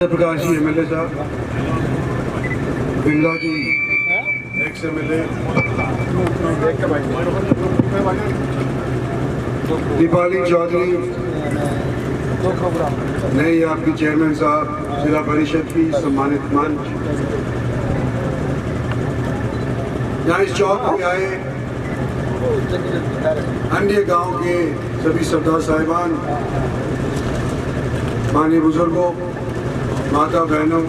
Prakash ji MLA साहब, बिरला जी ex MLA, Deepali Chaudhary, नहीं आपकी चेयरमैन साहब, जिला परिषद की सम्मानित मंच, यहाँ इस चौक पे आए अन्य गांव के सभी सरदार साहिबान, माननीय बुजुर्गों, माता बहनों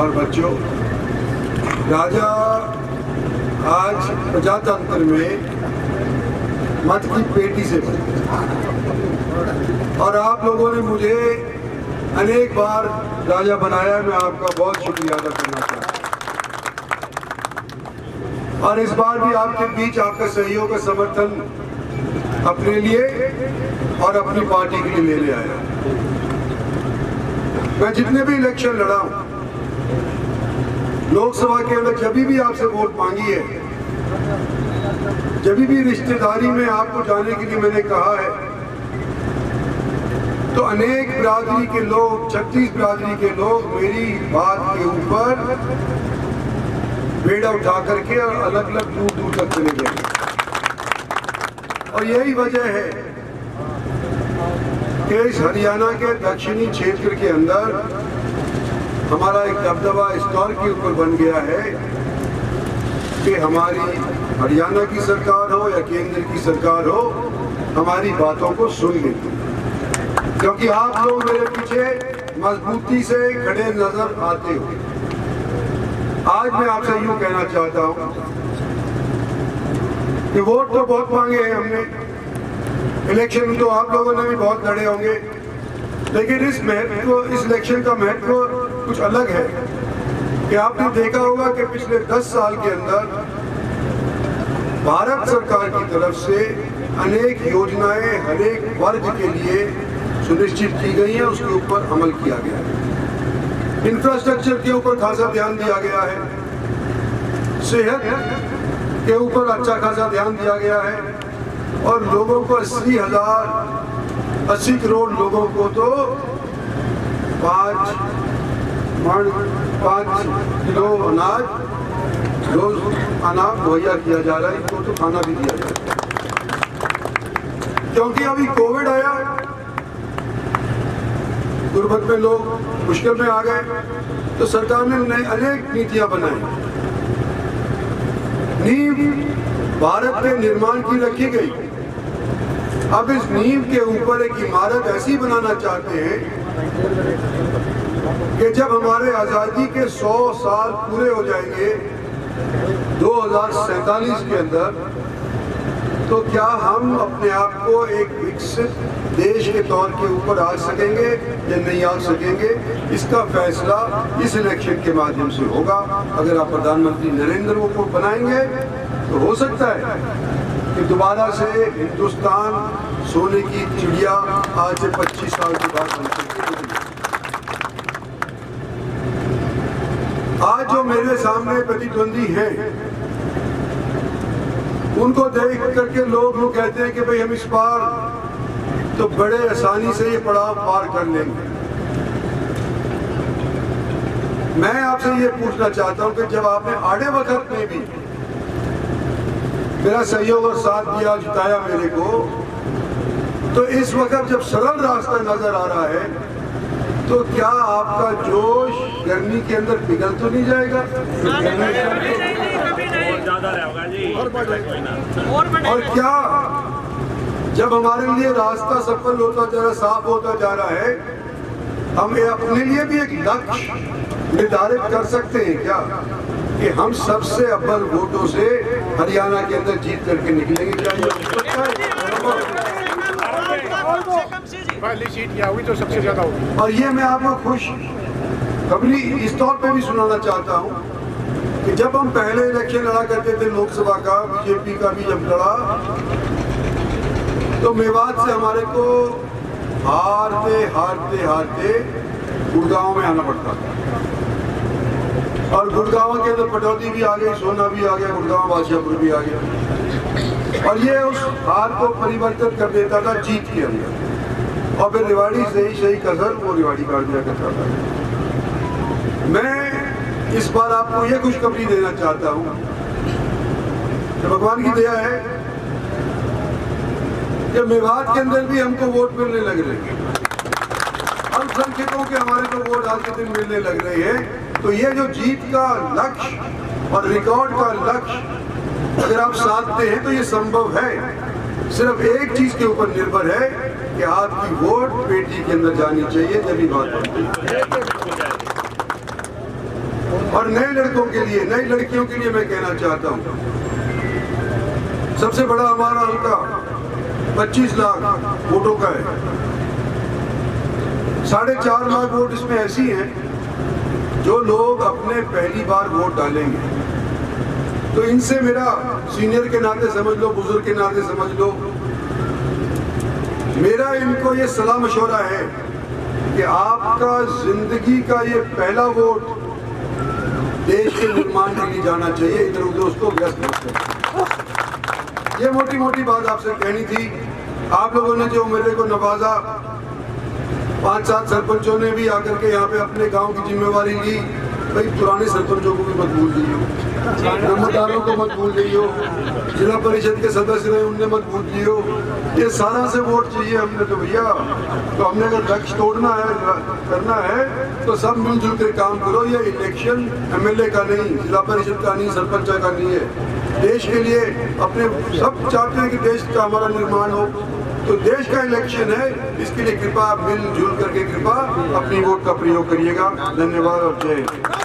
और बच्चों, राजा आज प्रजातंत्र में मत की पेटी से बने और आप लोगों ने मुझे अनेक बार राजा बनाया। मैं आपका बहुत शुक्रिया अदा करना चाहता हूँ और इस बार भी आपके बीच आपका सहयोग का समर्थन अपने लिए और अपनी पार्टी के लिए लेने आया। मैं जितने भी इलेक्शन लड़ा हूं, लोकसभा के अंदर जब भी आपसे वोट मांगी है, जब भी रिश्तेदारी में आपको जाने के लिए मैंने कहा है, तो अनेक बिरादरी के लोग, 36 बिरादरी के लोग मेरी बात के ऊपर बेड़ा उठा करके और अलग अलग दूर दूर तक चले गए। और यही वजह है कि इस हरियाणा के दक्षिणी क्षेत्र के अंदर हमारा एक दबदबा इस तौर के ऊपर बन गया है कि हमारी हरियाणा की सरकार हो या केंद्र की सरकार हो, हमारी बातों को सुन लेती है, क्योंकि आप लोग मेरे पीछे मजबूती से खड़े नजर आते हो। आज मैं आपसे यूं कहना चाहता हूं कि वोट तो बहुत मांगे हैं हमने, इलेक्शन तो आप लोगों ने भी बहुत लड़े होंगे, लेकिन इस इलेक्शन का महत्व कुछ अलग है कि आपने देखा होगा कि पिछले 10 साल के अंदर भारत सरकार की तरफ से अनेक योजनाएं हर एक वर्ग के लिए सुनिश्चित की गई हैं, उसके ऊपर अमल किया गया है। इंफ्रास्ट्रक्चर के ऊपर खासा ध्यान दिया गया है, सेहत के ऊपर अच्छा खासा ध्यान दिया गया है और लोगों को 80 करोड़ लोगों को तो 5 किलो अनाज रोज मुहैया किया जा रहा है, इनको तो खाना भी दिया जा रहा है। क्योंकि अभी कोविड आया, गुर्बत में लोग मुश्किल में आ गए, तो सरकार ने अनेक नीतियां बनाई। नींव भारत के निर्माण की रखी गई। अब इस नींव के ऊपर एक इमारत ऐसी बनाना चाहते हैं कि जब हमारे आजादी के 100 साल पूरे हो जाएंगे 2047 के अंदर, तो क्या हम अपने आप को एक विकसित देश के तौर के ऊपर आ सकेंगे या नहीं आ सकेंगे, इसका फैसला इस इलेक्शन के माध्यम से होगा। अगर आप प्रधानमंत्री नरेंद्र मोदी को बनाएंगे तो हो सकता है कि दोबारा से हिंदुस्तान सोने की चिड़िया आज से 25 साल के बाद बन सकती है। आज जो मेरे सामने प्रतिद्वंदी हैं, उनको देख करके लोग कहते हैं कि भाई हम इस बार तो बड़े आसानी से ये पड़ाव पार कर लेंगे। मैं आपसे ये पूछना चाहता हूं कि जब आपने आड़े वक्त में भी मेरा सहयोग और साथ दिया, जिताया मेरे को, तो इस वक्त जब सरल रास्ता नजर आ रहा है, तो क्या आपका जोश गर्मी के अंदर पिघल तो नहीं जाएगा? और क्या जब हमारे लिए रास्ता सफल होता जा रहा, साफ होता जा रहा है, हम अपने लिए भी एक लक्ष्य निर्धारित कर सकते हैं क्या कि हम सबसे अव्वल वोटों से हरियाणा के अंदर जीत करके निकलेंगे? हुई तो सबसे ज्यादा होगी। और ये मैं आपको खुशखबरी इस तौर पे भी सुनाना चाहता हूँ कि जब हम पहले इलेक्शन लड़ा करते थे लोकसभा का, बीजेपी का भी जब लड़ा, तो मेवात से हमारे को हारते हारते हारते गुड़गांव में आना पड़ता था और गुड़गांव के अंदर पटौदी भी आ गई, सोना भी आ गया, गुड़गांव बादशाहपुर भी आ गया और ये उस हार को परिवर्तित कर देता था जीत के अंदर और फिर रिवाड़ी सही कसर वो रिवाड़ी काट दिया करता था। मैं इस बार आपको ये खुशखबरी देना चाहता हूं कि भगवान की दया है कि मेवात के अंदर भी हमको वोट मिलने लग रहे हैं, अल्पसंख्यकों के हमारे को वोट आज के दिन मिलने लग रहे हैं। तो ये जो जीत का लक्ष्य और रिकॉर्ड का लक्ष्य अगर आप साधते हैं तो ये संभव है। सिर्फ एक चीज के ऊपर निर्भर है कि आपकी वोट पेटी के अंदर जानी चाहिए, जब भी बात बनती है। और नए लड़कों के लिए, नई लड़कियों के लिए मैं कहना चाहता हूं, सबसे बड़ा हमारा हल्का 25 लाख वोटों का है। 4.5 लाख वोट इसमें ऐसी हैं जो लोग अपने पहली बार वोट डालेंगे। तो इनसे मेरा सीनियर के नाते समझ लो, बुजुर्ग के नाते समझ लो, मेरा इनको ये सलाह मशवरा है कि आपका जिंदगी का ये पहला वोट देश के निर्माण के लिए जाना चाहिए, इधर उधर उसको व्यस्त मत करें। ये मोटी मोटी बात आपसे कहनी थी। आप लोगों ने जो मेरे को नवाजा, 5-7 सरपंचों ने भी आकर के यहाँ पे अपने गांव की जिम्मेवारी ली। भाई पुराने सरपंचों को भी मत भूल जाइए, नंबरदारों को मत भूल जाइए, जिला परिषद के सदस्य रहे उनने मत भूल जाइए। ये सारा से वोट चाहिए हमने तो भैया। तो हमने अगर लक्ष्य तोड़ना है, करना है तो सब मिलजुल कर काम करो। ये इलेक्शन MLA का नहीं, जिला परिषद का नहीं, सरपंच का नहीं है। देश के लिए अपने सब चाहते हैं कि देश का हमारा निर्माण हो, तो देश का इलेक्शन है। इसके लिए कृपा मिलजुल करके कृपा अपनी वोट का प्रयोग करिएगा। धन्यवाद और जय हिंद।